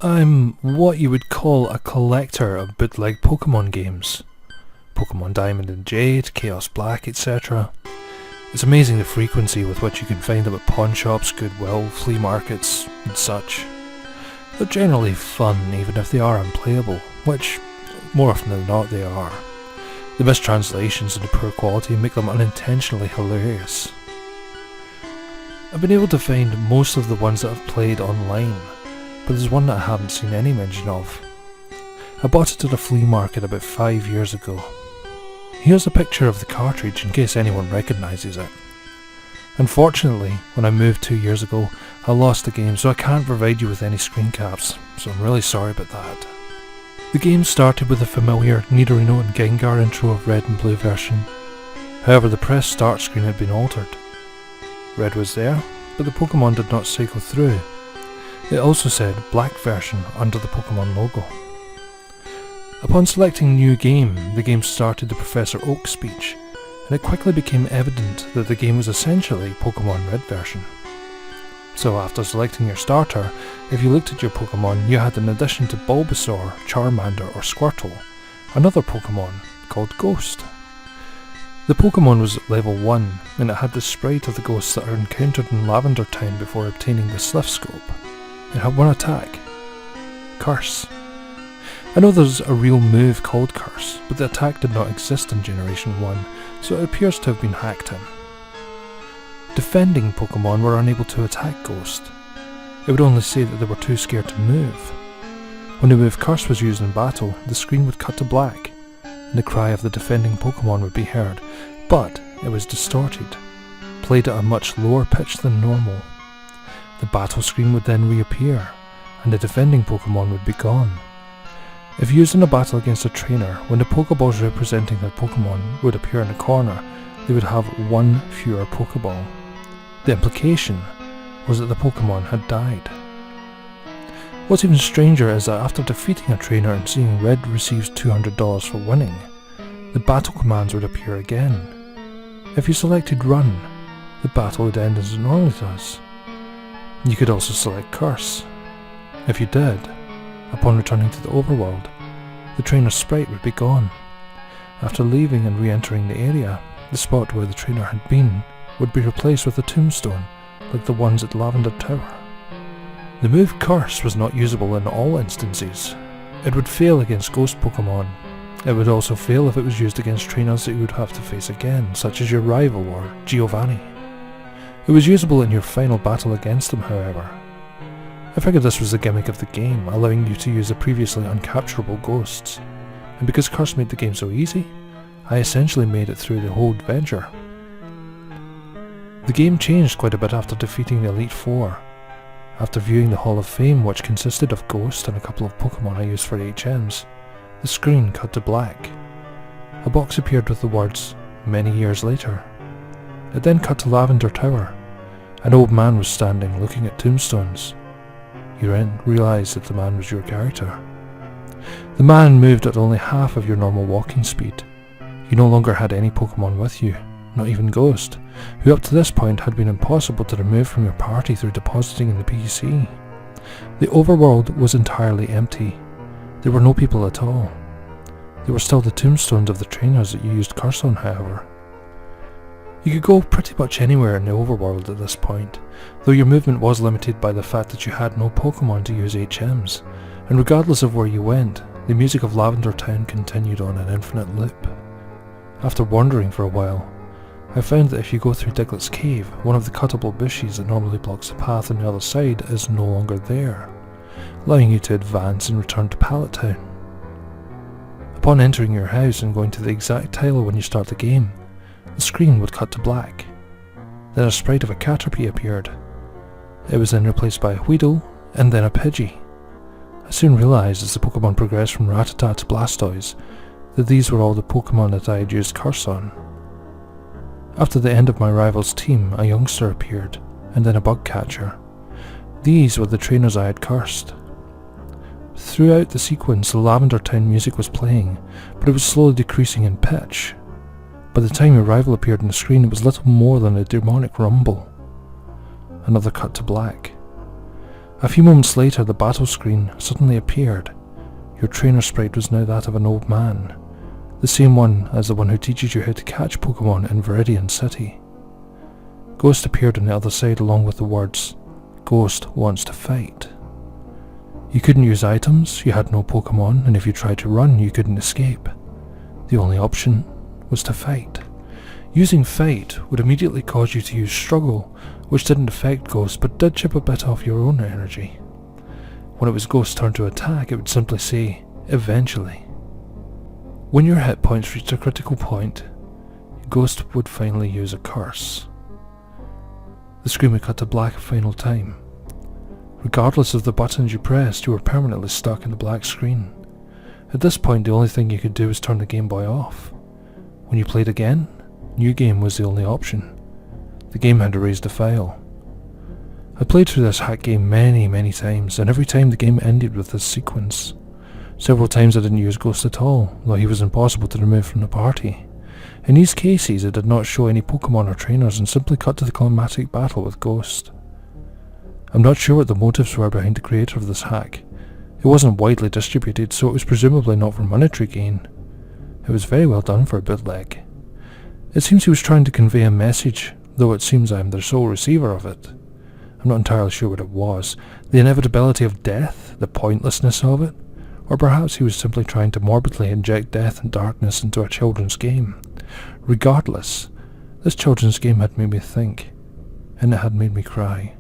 I'm what you would call a collector of bootleg Pokemon games. Pokemon Diamond and Jade, Chaos Black, etc. It's amazing the frequency with which you can find them at pawn shops, Goodwill, flea markets, and such. They're generally fun even if they are unplayable, which, more often than not, they are. The mistranslations and the poor quality make them unintentionally hilarious. I've been able to find most of the ones that I've played online, but there's one that I haven't seen any mention of. I bought it at a flea market about 5 years ago. Here's a picture of the cartridge in case anyone recognises it. Unfortunately, when I moved 2 years ago, I lost the game, so I can't provide you with any screen caps, so I'm really sorry about that. The game started with the familiar Nidorino and Gengar intro of Red and Blue version. However, the press start screen had been altered. Red was there, but the Pokemon did not cycle through. It also said Black version under the Pokemon logo. Upon selecting New Game, the game started the Professor Oak speech, and it quickly became evident that the game was essentially Pokemon Red version. So after selecting your starter, if you looked at your Pokemon, you had, in addition to Bulbasaur, Charmander or Squirtle, another Pokemon called Ghost. The Pokemon was at level 1, and it had the sprite of the ghosts that are encountered in Lavender Town before obtaining the Sliff Scope. It had one attack: Curse. I know there's a real move called Curse, but the attack did not exist in Generation 1, so it appears to have been hacked in. Defending Pokemon were unable to attack Ghost. It would only say that they were too scared to move. When the move Curse was used in battle, the screen would cut to black, and the cry of the defending Pokemon would be heard, but it was distorted, played at a much lower pitch than normal. The battle screen would then reappear, and the defending Pokemon would be gone. If used in a battle against a trainer, when the Pokeballs representing their Pokemon would appear in a corner, they would have one fewer Pokeball. The implication was that the Pokemon had died. What's even stranger is that after defeating a trainer and seeing Red receives $200 for winning, the battle commands would appear again. If you selected Run, the battle would end as it normally does. You could also select Curse. If you did, upon returning to the overworld, the trainer's sprite would be gone. After leaving and re-entering the area, the spot where the trainer had been would be replaced with a tombstone, like the ones at Lavender Tower. The move Curse was not usable in all instances. It would fail against Ghost Pokemon. It would also fail if it was used against trainers that you would have to face again, such as your rival or Giovanni. It was usable in your final battle against him, however. I figured this was the gimmick of the game, allowing you to use the previously uncapturable ghosts, and because Curse made the game so easy, I essentially made it through the whole adventure. The game changed quite a bit after defeating the Elite Four. After viewing the Hall of Fame, which consisted of Ghost and a couple of Pokemon I used for HMs, the screen cut to black. A box appeared with the words, "Many years later." It then cut to Lavender Tower. An old man was standing looking at tombstones. You then realised that the man was your character. The man moved at only half of your normal walking speed. You no longer had any Pokemon with you, not even Ghost, who up to this point had been impossible to remove from your party through depositing in the PC. The overworld was entirely empty. There were no people at all. There were still the tombstones of the trainers that you used Curse on, however. You could go pretty much anywhere in the overworld at this point, though your movement was limited by the fact that you had no Pokemon to use HMs, and regardless of where you went, the music of Lavender Town continued on an infinite loop. After wandering for a while, I found that if you go through Diglett's Cave, one of the cuttable bushes that normally blocks the path on the other side is no longer there, allowing you to advance and return to Pallet Town. Upon entering your house and going to the exact tile when you start the game, the screen would cut to black. Then a sprite of a Caterpie appeared. It was then replaced by a Weedle, and then a Pidgey. I soon realised as the Pokemon progressed from Rattata to Blastoise, that these were all the Pokemon that I had used Curse on. After the end of my rival's team, a youngster appeared, and then a bug catcher. These were the trainers I had cursed. Throughout the sequence, the Lavender Town music was playing, but it was slowly decreasing in pitch. By the time your rival appeared on the screen, it was little more than a demonic rumble. Another cut to black. A few moments later, the battle screen suddenly appeared. Your trainer sprite was now that of an old man, the same one as the one who teaches you how to catch Pokemon in Viridian City. Ghost appeared on the other side along with the words, "Ghost wants to fight." You couldn't use items, you had no Pokemon, and if you tried to run, you couldn't escape. The only option was to fight. Using fight would immediately cause you to use struggle, which didn't affect Ghost but did chip a bit off your own energy. When it was Ghost's turn to attack, it would simply say, "Eventually." When your hit points reached a critical point, Ghost would finally use a curse. The screen would cut to black a final time. Regardless of the buttons you pressed, you were permanently stuck in the black screen. At this point, the only thing you could do was turn the Game Boy off. When you played again, New Game was the only option. The game had erased the file. I played through this hack game many times, and every time the game ended with this sequence. Several times I didn't use Ghost at all, though he was impossible to remove from the party. In these cases, it did not show any Pokemon or trainers and simply cut to the climatic battle with Ghost. I'm not sure what the motives were behind the creator of this hack. It wasn't widely distributed, so it was presumably not for monetary gain. It was very well done for a bootleg. It seems he was trying to convey a message, though it seems I am the sole receiver of it. I'm not entirely sure what it was. The inevitability of death, the pointlessness of it, or perhaps he was simply trying to morbidly inject death and darkness into a children's game. Regardless, this children's game had made me think, and it had made me cry.